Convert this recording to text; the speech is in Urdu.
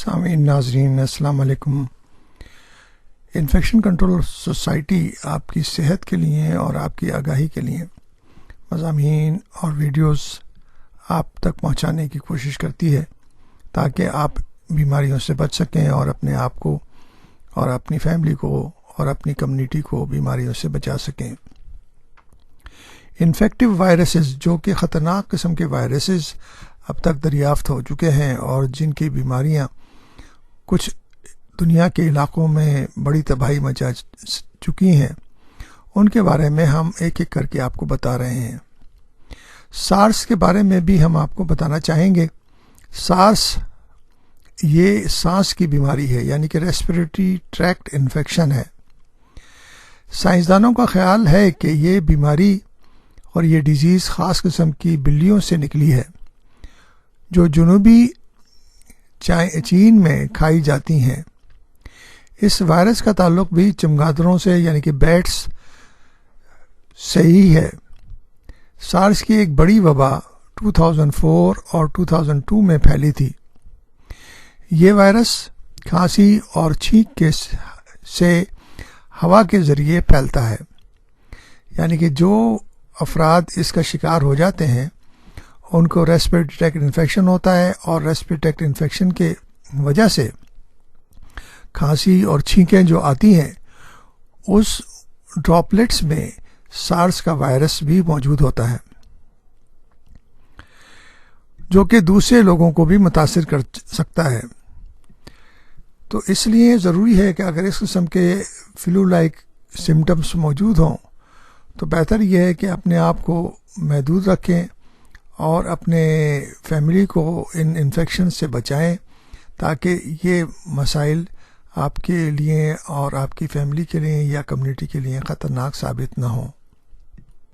سامعین ناظرین السلام علیکم۔ انفیکشن کنٹرول سوسائٹی آپ کی صحت کے لیے اور آپ کی آگاہی کے لیے مضامین اور ویڈیوز آپ تک پہنچانے کی کوشش کرتی ہے تاکہ آپ بیماریوں سے بچ سکیں اور اپنے آپ کو اور اپنی فیملی کو اور اپنی کمیونٹی کو بیماریوں سے بچا سکیں۔ انفیکٹو وائرسز جو کہ خطرناک قسم کے وائرسز اب تک دریافت ہو چکے ہیں اور جن کی بیماریاں کچھ دنیا کے علاقوں میں بڑی تباہی مچا چکی ہیں، ان کے بارے میں ہم ایک ایک کر کے آپ کو بتا رہے ہیں۔ سارس کے بارے میں بھی ہم آپ کو بتانا چاہیں گے۔ سارس یہ سانس کی بیماری ہے، یعنی کہ ریسپریٹری ٹریکٹ انفیکشن ہے۔ سائنسدانوں کا خیال ہے کہ یہ بیماری اور یہ ڈیزیز خاص قسم کی بلیوں سے نکلی ہے جو جنوبی چین میں کھائی جاتی ہیں۔ اس وائرس کا تعلق بھی چمگادڑوں سے یعنی کہ بیٹس سے ہی ہے۔ سارس کی ایک بڑی وبا 2004 اور 2002 میں پھیلی تھی۔ یہ وائرس کھانسی اور چھینک سے ہوا کے ذریعے پھیلتا ہے، یعنی کہ جو افراد اس کا شکار ہو جاتے ہیں ان کو ریسپریٹری ٹریکٹ انفیکشن ہوتا ہے، اور ریسپریٹری ٹریکٹ انفیکشن کے وجہ سے کھانسی اور چھینکیں جو آتی ہیں اس ڈراپلیٹس میں سارس کا وائرس بھی موجود ہوتا ہے جو کہ دوسرے لوگوں کو بھی متاثر کر سکتا ہے۔ تو اس لیے ضروری ہے کہ اگر اس قسم کے فلو لائک سمٹمز موجود ہوں تو بہتر یہ ہے کہ اپنے آپ کو محدود رکھیں اور اپنے فیملی کو ان انفیکشن سے بچائیں تاکہ یہ مسائل آپ کے لیے اور آپ کی فیملی کے لیے یا کمیونٹی کے لیے خطرناک ثابت نہ ہوں۔